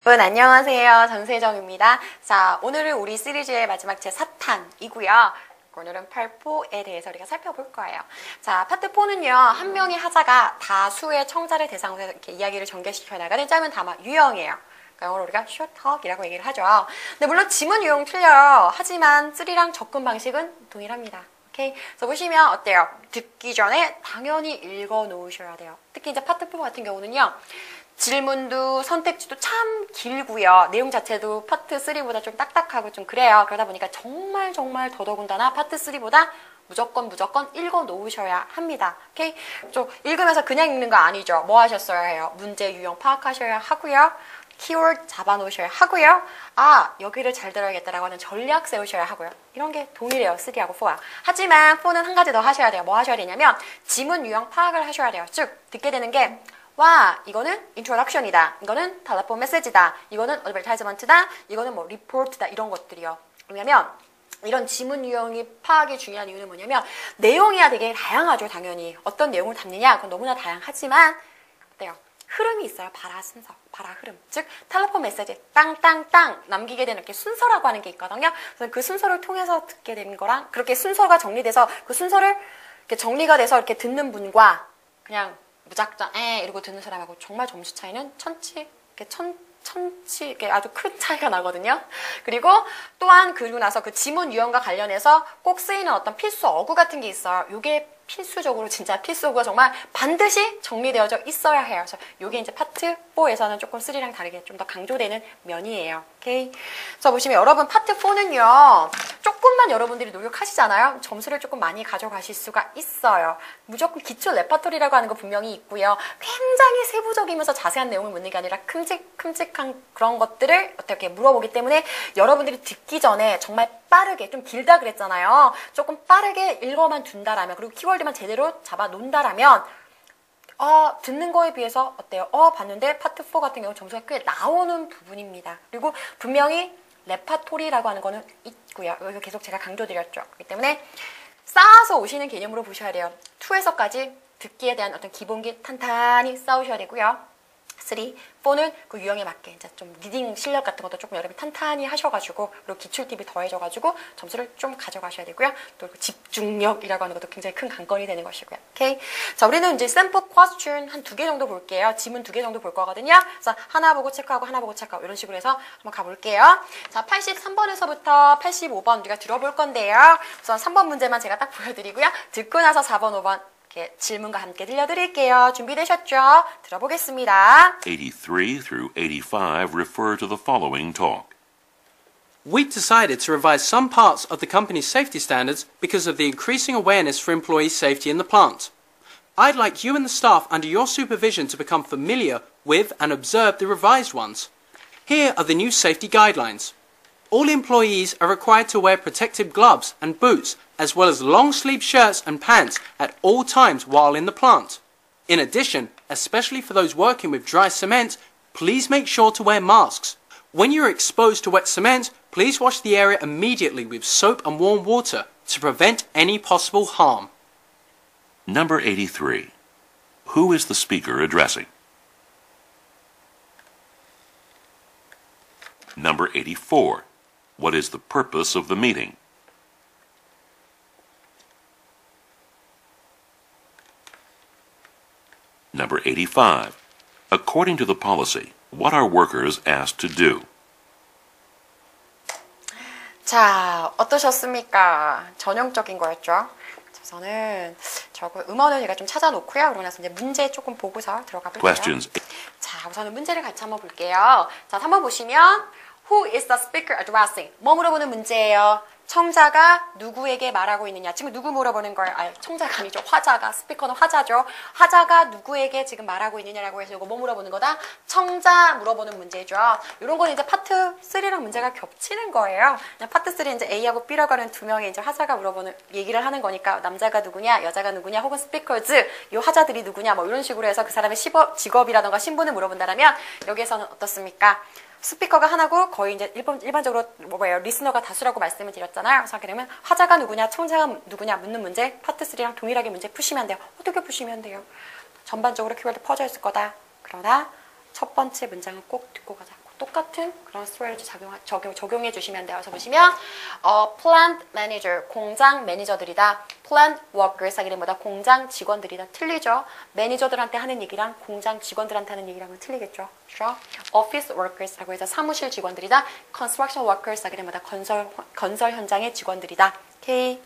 여러분 안녕하세요. 전세정입니다. 자, 오늘은 우리 시리즈의 마지막 제4탄이고요. 오늘은 팔포에 대해서 우리가 살펴볼 거예요. 자, 파트 4는요. 한 명의 하자가 다수의 청자를 대상으로 해서 이렇게 이야기를 전개시켜 나가는 짧은 담화 유형이에요. 그러니까 영어로 우리가 short talk이라고 얘기를 하죠. 근데 물론 지문 유형 틀려요. 하지만 쓰리랑 접근 방식은 동일합니다. 오케이? 그래서 보시면 어때요? 듣기 전에 당연히 읽어 놓으셔야 돼요. 특히 이제 파트 4 같은 경우는요. 질문도 선택지도 참 길고요. 내용 자체도 파트 3보다 좀 딱딱하고 좀 그래요. 그러다 보니까 정말 더더군다나 파트 3보다 무조건 읽어 놓으셔야 합니다. 오케이? 좀 읽으면서 그냥 읽는 거 아니죠. 뭐 하셨어야 해요? 문제 유형 파악하셔야 하고요. 키워드 잡아 놓으셔야 하고요. 아, 여기를 잘 들어야겠다라고 하는 전략 세우셔야 하고요. 이런 게 동일해요. 3하고 4와. 하지만 4는 한 가지 더 하셔야 돼요. 뭐 하셔야 되냐면 지문 유형 파악을 하셔야 돼요. 쭉 듣게 되는 게 와, 이거는 인트로덕션이다. 이거는 텔레폰 메시지다. 이거는 어드버타이즈먼트다. 이거는 뭐 리포트다. 이런 것들이요. 왜냐면 이런 지문 유형이 파악이 중요한 이유는 뭐냐면 내용이야 되게 다양하죠. 당연히. 어떤 내용을 담느냐 그건 너무나 다양하지만 어때요? 흐름이 있어요. 바라 순서, 바라 흐름. 즉 텔레폰 메시지 땅땅땅 남기게 되는 이렇게 순서라고 하는 게 있거든요. 그래서 그 순서를 통해서 듣게 되는 거랑 그렇게 순서가 정리돼서 그 순서를 이렇게 정리가 돼서 이렇게 듣는 분과 그냥 무작정 이러고 듣는 사람하고 정말 점수 차이는 천치 이렇게 아주 큰 차이가 나거든요. 그리고 또한 그리고 나서 그 지문 유형과 관련해서 꼭 쓰이는 어떤 필수 어구 같은 게 있어요. 요게 필수적으로 진짜 필수 어구가 정말 반드시 정리되어져 있어야 해요. 그래서 요게 이제 파트 4에서는 조금 3랑 다르게 좀 더 강조되는 면이에요. 오케이. 그래서 보시면 여러분 파트 4는요. 조금만 여러분들이 노력하시잖아요. 점수를 조금 많이 가져가실 수가 있어요. 무조건 기초 레퍼토리라고 하는 거 분명히 있고요. 굉장히 세부적이면서 자세한 내용을 묻는 게 아니라 큼직한 그런 것들을 어떻게 물어보기 때문에 여러분들이 듣기 전에 정말 빠르게 좀 길다 그랬잖아요. 조금 빠르게 읽어만 둔다라면 그리고 키워드만 제대로 잡아 놓는다라면 듣는 거에 비해서 어때요? 봤는데 파트 4 같은 경우 점수가 꽤 나오는 부분입니다. 그리고 분명히 레파토리라고 하는 거는 있고요. 여기서 계속 제가 강조드렸죠. 그렇기 때문에 쌓아서 오시는 개념으로 보셔야 돼요. 2에서까지 듣기에 대한 어떤 기본기 탄탄히 쌓으셔야 되고요. 3, 4는 그 유형에 맞게 이제 좀 리딩 실력 같은 것도 조금 여러분이 탄탄히 하셔가지고 그리고 기출 팁이 더해져가지고 점수를 좀 가져가셔야 되고요. 또 그 집중력이라고 하는 것도 굉장히 큰 관건이 되는 것이고요. 오케이. 자, 우리는 이제 샘플 퀘스천 한 2개 정도 볼게요. 지문 2개 정도 볼 거거든요. 그래서 하나 보고 체크하고 하나 보고 체크하고 이런 식으로 해서 한번 가볼게요. 자, 83번에서부터 85번 우리가 들어볼 건데요. 우선 3번 문제만 제가 딱 보여드리고요. 듣고 나서 4번, 5번 질문과 함께 들려드릴게요. 준비되셨죠? 들어보겠습니다. 83 through 85 refer to the following talk. We've decided to revise some parts of the company's safety standards because of the increasing awareness for employee safety in the plant. I'd like you and the staff under your supervision to become familiar with and observe the revised ones. Here are the new safety guidelines. All employees are required to wear protective gloves and boots, as well as long-sleeve shirts and pants at all times while in the plant. In addition, especially for those working with dry cement, please make sure to wear masks. When you are exposed to wet cement, please wash the area immediately with soap and warm water to prevent any possible harm. Number 83. Who is the speaker addressing? Number 84. What is the purpose of the meeting? Number 85. According to the policy, what are workers asked to do? 자, 어떠셨습니까? 전형적인 거였죠? 저는 음원을 제가 좀 찾아놓고요. 그러고 나서 이제 문제 조금 보고서 들어가 볼게요. Questions. 자, 우선은 문제를 같이 한번 볼게요. 자, 3번 보시면 Who is the speaker addressing? 뭐 물어보는 문제예요? 청자가 누구에게 말하고 있느냐? 지금 누구 물어보는 거예요? 청자가 아니죠. 화자가. 스피커는 화자죠. 화자가 누구에게 지금 말하고 있느냐라고 해서 이거 뭐 물어보는 거다? 청자 물어보는 문제죠. 이런 거는 이제 파트 3랑 문제가 겹치는 거예요. 그냥 파트 3는 이제 A하고 B라고 하는 두 명의 이제 화자가 물어보는 얘기를 하는 거니까 남자가 누구냐, 여자가 누구냐, 혹은 스피커즈, 이 화자들이 누구냐, 뭐 이런 식으로 해서 그 사람의 직업이라던가 신분을 물어본다면 여기에서는 어떻습니까? 스피커가 하나고 거의 이제 일반적으로 뭐예요? 리스너가 다수라고 말씀을 드렸잖아요. 그래서 그러면 화자가 누구냐, 청자가 누구냐 묻는 문제 파트 3랑 동일하게 문제 푸시면 돼요. 어떻게 푸시면 돼요? 전반적으로 키워드 퍼져 있을 거다. 그러나 첫 번째 문장은 꼭 듣고 가자. 똑같은 그런 스트레이지 적용해 주시면 돼요. 그래서 보시면 plant manager, 공장 매니저들이다. plant workers 하기는 뭐다? 공장 직원들이다. 틀리죠? 매니저들한테 하는 얘기랑 공장 직원들한테 하는 얘기랑은 틀리겠죠? 그렇죠? office workers라고 해서 사무실 직원들이다. construction workers 하기는 뭐다? 건설 현장의 직원들이다. 오케이.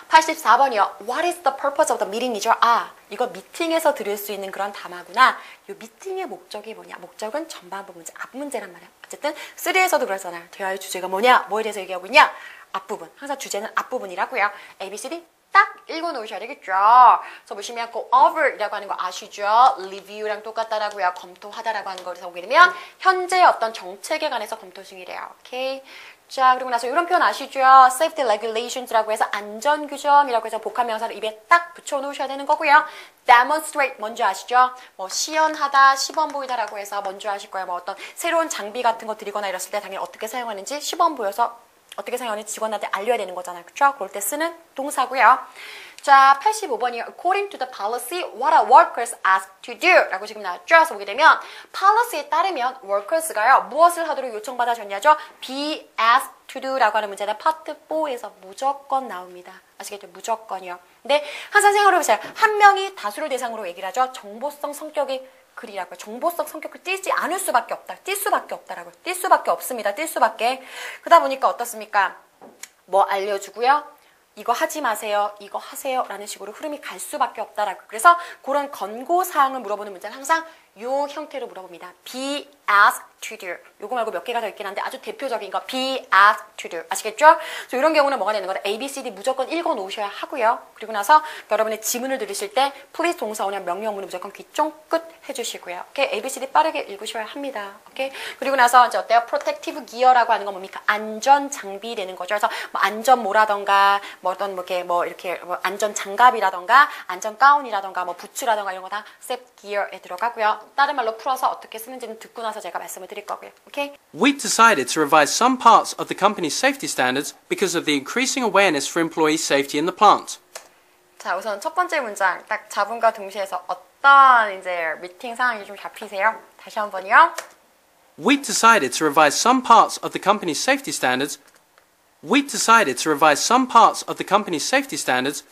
84번이요. What is the purpose of the meeting이죠? 아, 이거 미팅에서 들을 수 있는 그런 담화구나. 이 미팅의 목적이 뭐냐? 목적은 전반부 문제, 앞문제란 말이야. 어쨌든 3에서도 그러잖아요. 대화의 주제가 뭐냐? 뭐에 대해서 얘기하고 있냐? 앞부분. 항상 주제는 앞부분이라고요. A, B, C, D 딱 읽어놓으셔야 되겠죠. 그래서 보시면 go over이라고 하는 거 아시죠? review랑 똑같다라고요. 검토하다라고 하는 거를 보게 되면 현재 어떤 정책에 관해서 검토 중이래요. 오케이. 자, 그리고 나서 이런 표현 아시죠? safety regulations라고 해서 안전규정이라고 해서 복합명사를 입에 딱 붙여놓으셔야 되는 거고요. demonstrate 뭔지 아시죠? 뭐 시연하다, 시범 보이다라고 해서 뭔지 아실 거예요. 뭐 어떤 새로운 장비 같은 거 들이거나 이랬을 때 당연히 어떻게 사용하는지 시범 보여서 어떻게 사용하는지 직원한테 알려야 되는 거잖아요. 그렇죠? 그럴 때 쓰는 동사고요. 자, 85번이요. According to the policy, what are workers asked to do? 라고 지금 나왔죠? 그래서 보게 되면 policy에 따르면 workers가요. 무엇을 하도록 요청받아줬냐죠? be asked to do 라고 하는 문제는 파트 4에서 무조건 나옵니다. 아시겠죠? 무조건이요. 근데 항상 생각해보세요. 한 명이 다수를 대상으로 얘기를 하죠. 정보성 성격이 글이라고요. 정보성 성격을 띄지 않을 수밖에 없다. 뛸 수밖에 없다라고요. 뛸 수밖에 없습니다. 뛸 수밖에. 그러다 보니까 어떻습니까? 뭐 알려주고요. 이거 하지 마세요. 이거 하세요. 라는 식으로 흐름이 갈 수밖에 없다라고. 그래서 그런 권고사항을 물어보는 문제는 항상 요 형태로 물어봅니다. be asked to do. 요거 말고 몇 개가 더 있긴 한데 아주 대표적인 거 be asked to do. 아시겠죠? 그래서 이런 경우는 뭐가 되는 거다? A, B, C, D 무조건 읽어 놓으셔야 하고요. 그리고 나서 여러분의 지문을 들으실 때 please 동사원형 명령문을 무조건 귀 쫑긋 해주시고요. 오케이? A, B, C, D 빠르게 읽으셔야 합니다. 오케이? 그리고 나서 이제 어때요? protective gear라고 하는 건 뭡니까? 안전 장비 되는 거죠. 그래서 뭐 안전모라던가 뭐 어떤 뭐 이렇게 뭐 안전 장갑이라던가 안전 가운이라던가 뭐 부츠라던가 이런 거 다 safety gear에 들어가고요. 다른 말로 풀어서 어떻게 쓰는지는 듣고 나서 제가 말씀을 드릴 거고요. 오케이? We decided to revise some parts of the company's safety standards because of the increasing awareness for employee safety in the plant. 자, 우선 첫 번째 문장 딱 자분과 동시에서 어떤 이제 미팅 상황이 좀 잡히세요? 다시 한번요. We decided to revise some parts of the company's safety standards. We decided to revise some parts of the company's safety standards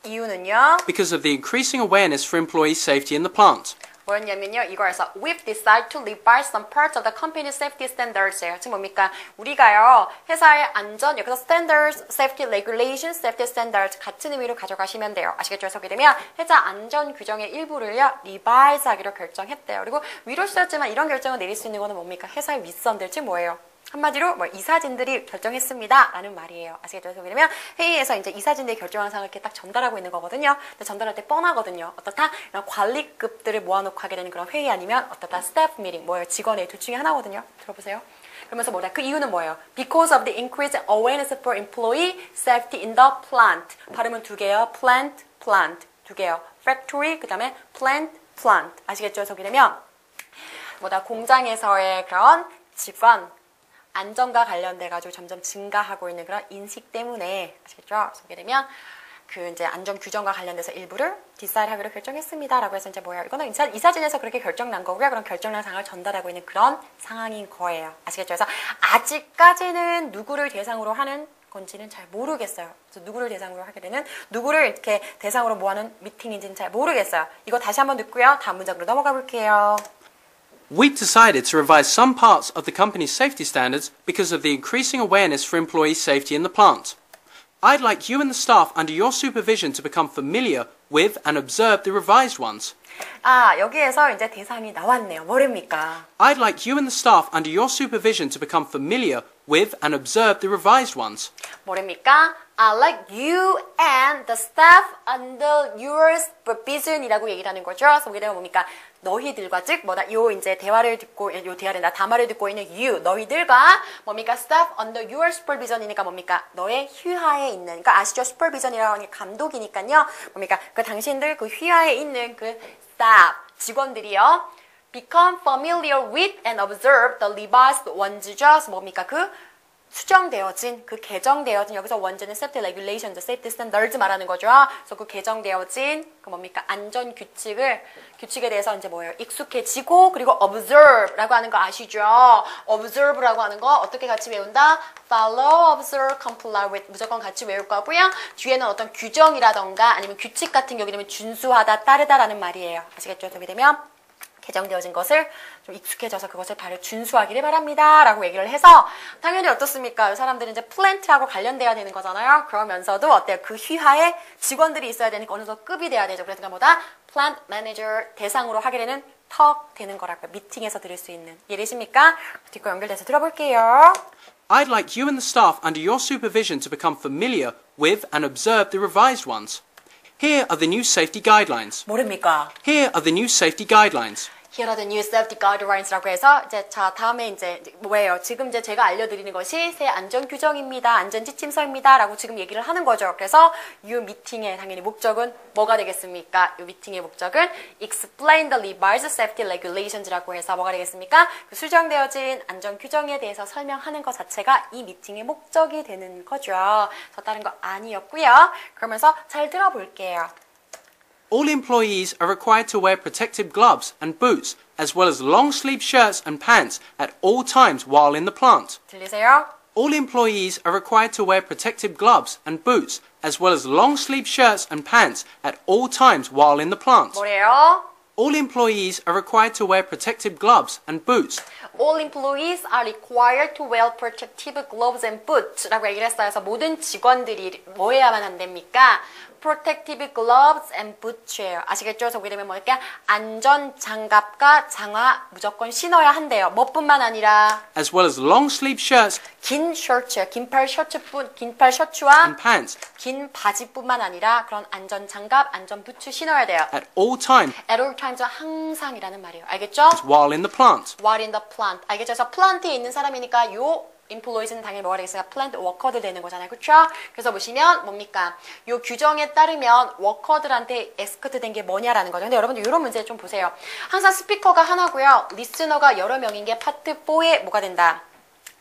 이유는요? because of the increasing awareness for employee safety in the plant. 뭐였냐면요. 이거에서 we've decided to revise some parts of the company's safety standards예요. 지금 뭡니까? 우리가요. 회사의 안전, 여기서 standards, safety regulations, safety standards 같은 의미로 가져가시면 돼요. 아시겠죠? 그래서 그렇게 되면 회사 안전 규정의 일부를요. revise 하기로 결정했대요. 그리고 위로 쓰였지만 이런 결정을 내릴 수 있는 거는 뭡니까? 회사의 윗선들, 즉 뭐예요? 한마디로 뭐 이사진들이 결정했습니다 라는 말이에요. 아시겠죠? 그러면 회의에서 이제 이사진들이 결정한 사항을 이렇게 딱 전달하고 있는 거거든요. 근데 전달할 때 뻔하거든요. 어떻다? 이런 관리급들을 모아놓고 하게 되는 그런 회의 아니면 어떻다? 스태프 미팅, 뭐예요? 직원의 둘 중에 하나거든요. 들어보세요. 그러면서 뭐다? 그 이유는 뭐예요? Because of the increased awareness for employee safety in the plant. 발음은 두 개요. plant, plant. 두 개요. factory, 그 다음에 plant, plant. 아시겠죠? 그래서 되면 뭐다? 공장에서의 그런 직원 안전과 관련돼가지고 점점 증가하고 있는 그런 인식 때문에 아시겠죠? 보게 되면 그 이제 안전 규정과 관련돼서 일부를 디사이드 하기로 결정했습니다라고 해서 이제 뭐예요? 이거는 이사진에서 그렇게 결정난 거고요. 그런 결정난 상황을 전달하고 있는 그런 상황인 거예요. 아시겠죠? 그래서 아직까지는 누구를 대상으로 하는 건지는 잘 모르겠어요. 그래서 누구를 대상으로 하게 되는 누구를 이렇게 대상으로 모아는 미팅인지는 잘 모르겠어요. 이거 다시 한번 듣고요. 다음 문장으로 넘어가 볼게요. We decided to revise some parts of the company's safety standards because of the increasing awareness for employee safety in the plant. I'd like you and the staff under your supervision to become familiar with and observe the revised ones. 아, 여기에서 이제 대상이 나왔네요. 뭐랍니까? I'd like you and the staff under your supervision to become familiar with and observe the revised ones. 뭐랍니까? I'd like you and the staff under your supervision이라고 얘기를 하는 거죠. 그래서 보게 되면 뭡니까? 너희들과 즉 뭐다? 요 이제 대화를 듣고 요 대화를 담화를 듣고 있는 you 너희들과 뭡니까? staff under your supervision이니까 뭡니까? 너의 휘하에 있는 그러니까 아시죠? supervision이라고 하는 게 감독이니까요. 뭡니까? 그 당신들 그 휘하에 있는 그 staff 직원들이요. become familiar with and observe the revised ones죠. 그래서 뭡니까? 그 수정되어진 그 개정되어진 여기서 원제는 safety regulations, safety standards 말하는 거죠. 그래서 그 개정되어진 그 뭡니까 안전 규칙에 대해서 이제 뭐예요? 익숙해지고 그리고 observe라고 하는 거 아시죠? observe라고 하는 거 어떻게 같이 외운다? follow, observe, comply with 무조건 같이 외울 거고요. 뒤에는 어떤 규정이라던가 아니면 규칙 같은 경우에 되면 준수하다, 따르다라는 말이에요. 아시겠죠? 여기 되면 개정되어진 것을 좀 익숙해져서 그것을 바로 준수하기를 바랍니다. 라고 얘기를 해서 당연히 어떻습니까? 사람들은 이제 플랜트하고 관련돼야 되는 거잖아요. 그러면서도 어때요? 그 휘하에 직원들이 있어야 되니까 어느 정도 급이 돼야 되죠. 그래서 뭐다? 플랜트 매니저 대상으로 하게 되는 턱 되는 거라고요. 미팅에서 들을 수 있는. 이해되십니까? 뒷거 연결돼서 들어볼게요. I'd like you and the staff under your supervision to become familiar with and observe the revised ones. Here are the new safety guidelines. 모릅니까? Here are the new safety guidelines. Here are the new safety guidelines라고 해서 이제 자 다음에 이제 뭐예요? 지금 이제 제가 알려드리는 것이 새 안전 규정입니다, 안전 지침서입니다라고 지금 얘기를 하는 거죠. 그래서 이 미팅의 당연히 목적은 뭐가 되겠습니까? 이 미팅의 목적은 explain the revised safety regulations라고 해서 뭐가 되겠습니까? 그 수정되어진 안전 규정에 대해서 설명하는 것 자체가 이 미팅의 목적이 되는 거죠. 저 다른 거 아니었고요. 그러면서 잘 들어볼게요. All employees are required to wear protective gloves and boots, as well as long-sleeve shirts and pants at all times while in the plant. 들리세요? All employees are required to wear protective gloves and boots, as well as long-sleeve shirts and pants at all times while in the plant. 뭐래요? All employees are required to wear protective gloves and boots. All employees are required to wear protective gloves and boots 라고 얘기를 했어요. 그래서 모든 직원들이 뭐 해야만 한답니까? protective gloves and boots예요. 아시겠죠? 저기 되면 뭐랄까? 안전 장갑과 장화 무조건 신어야 한대요. 뭐뿐만 아니라 As well as long-sleeve shirts 긴 셔츠, 긴팔 셔츠와 and pants 긴 바지뿐만 아니라 그런 안전 장갑, 안전 부츠 신어야 돼요. at all times At all times 항상이라는 말이에요. 알겠죠? while in the plant. While in the plant. 알겠죠? 그래서 플란트에 있는 사람이니까 요 employees는 당연히 뭐가 되겠어요? 플랜트 워커들 되는 거잖아요. 그렇죠? 그래서 보시면 뭡니까? 요 규정에 따르면 워커들한테 에스코트 된 게 뭐냐라는 거죠. 근데 여러분들 이런 문제 좀 보세요. 항상 스피커가 하나고요. 리스너가 여러 명인 게 파트 4에 뭐가 된다?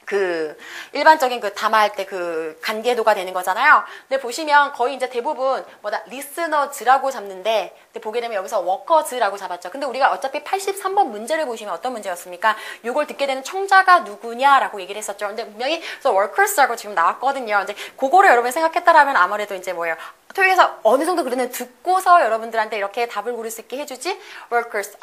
그 일반적인 그 담화할 때 그 간계도가 되는 거잖아요. 근데 보시면 거의 이제 대부분 뭐다 리스너즈라고 잡는데 근데 보게 되면 여기서 워커즈라고 잡았죠. 근데 우리가 어차피 83번 문제를 보시면 어떤 문제였습니까? 요걸 듣게 되는 청자가 누구냐라고 얘기를 했었죠. 근데 분명히 그래서 workers라고 지금 나왔거든요. 이제 그거를 여러분이 생각했다라면 아무래도 이제 뭐예요? 토익에서 어느 정도 그러는 듣고서 여러분들한테 이렇게 답을 고를 수 있게 해주지. workers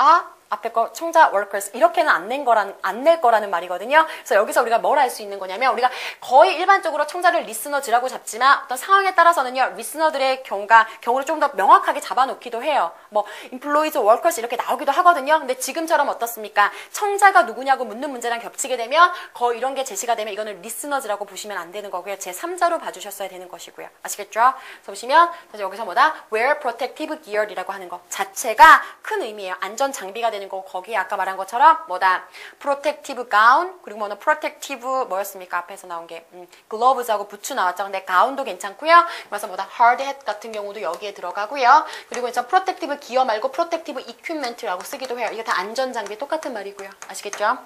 앞에 거 청자 workers 이렇게는 안 낼 거라는 말이거든요. 그래서 여기서 우리가 뭘 할 수 있는 거냐면 우리가 거의 일반적으로 청자를 리스너즈라고 잡지만 어떤 상황에 따라서는요 리스너들의 경우를 좀 더 명확하게 잡아놓기도 해요. 뭐 employees, workers 이렇게 나오기도 하거든요. 근데 지금처럼 어떻습니까? 청자가 누구냐고 묻는 문제랑 겹치게 되면 거의 이런 게 제시가 되면 이거는 리스너즈라고 보시면 안 되는 거고요. 제3자로 봐주셨어야 되는 것이고요. 아시겠죠? 그래서 보시면 사실 여기서 뭐다? wear protective gear이라고 하는 것 자체가 큰 의미예요. 안전 장비가 되는 거 거기에 아까 말한 것처럼 뭐다? protective gown 그리고 뭐는 protective 뭐였습니까? 앞에서 나온 게 gloves하고 부츠 나왔죠. 근데 가운도 괜찮고요. 그래서 뭐다? hard hat 같은 경우도 여기에 들어가고요. 그리고 이제 protective gear 말고 protective equipment라고 쓰기도 해요. 이게 다 안전 장비 똑같은 말이고요. 아시겠죠?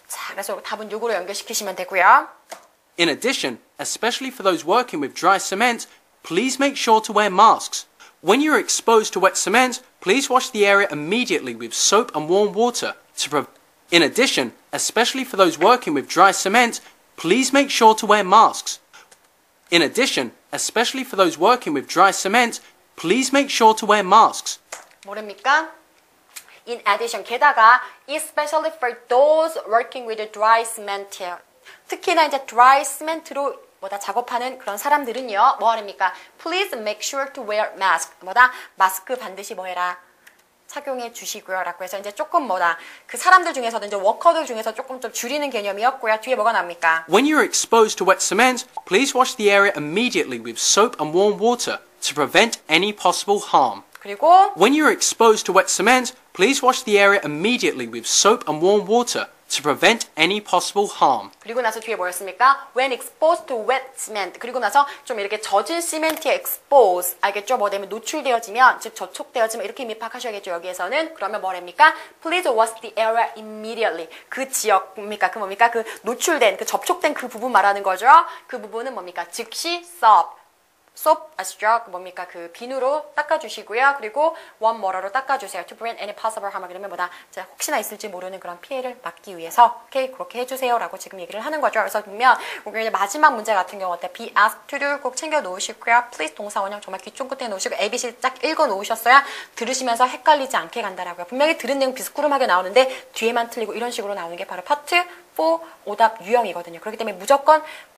자, 그래서 답은 요거로 연결시키시면 되고요. In addition, especially for those working with dry cement, please make sure to wear masks. When you are exposed to wet cement, please wash the area immediately with soap and warm water. In addition, especially for those working with dry cement, please make sure to wear masks. In addition, especially for those working with dry cement, please make sure to wear masks. 모릅니까? In addition, 게다가 especially for those working with dry cement. 특히나 이제 dry cement로 뭐다 작업하는 그런 사람들은요 뭐 하랍니까? Please make sure to wear mask. 뭐다 마스크 반드시 뭐해라 착용해 주시고요라고 해서 이제 조금 뭐다 그 사람들 중에서도 이제 워커들 중에서 조금 좀 줄이는 개념이었고요. 뒤에 뭐가 납니까? When you are exposed to wet cement, please wash the area immediately with soap and warm water to prevent any possible harm. 그리고 When you are exposed to wet cement, please wash the area immediately with soap and warm water to prevent any possible harm. 그리고 나서 뒤에 뭐였습니까? When exposed to wet cement. 그리고 나서 좀 이렇게 젖은 시멘트에 expose. 알겠죠? 뭐 되면 노출되어지면, 즉 접촉되어지면 이렇게 입학하셔야겠죠. 여기에서는. 그러면 뭐랍니까? Please wash the area immediately. 그 지역입니까? 그 뭡니까? 그 노출된, 그 접촉된 그 부분 말하는 거죠. 그 부분은 뭡니까? 즉시 soap. soap 아시죠? 그 뭡니까? 그 비누로 닦아주시고요. 그리고 warm water로 닦아주세요. To prevent any possible harm. 그러면 뭐다? 자, 혹시나 있을지 모르는 그런 피해를 막기 위해서, 오케이, 그렇게 해주세요라고 지금 얘기를 하는 거죠. 그래서 보면 우리 이제 마지막 문제 같은 경우 어때? Be asked to do 꼭 챙겨 놓으시고요. Please 동사 원형 정말 귀 쫑긋해 놓으시고 ABC 딱 읽어 놓으셨어야 들으시면서 헷갈리지 않게 간다라고요. 분명히 들은 내용 비스꾸름하게 나오는데 뒤에만 틀리고 이런 식으로 나오는 게 바로 파트 4 오답 유형이거든요. 그렇기 때문에 무조건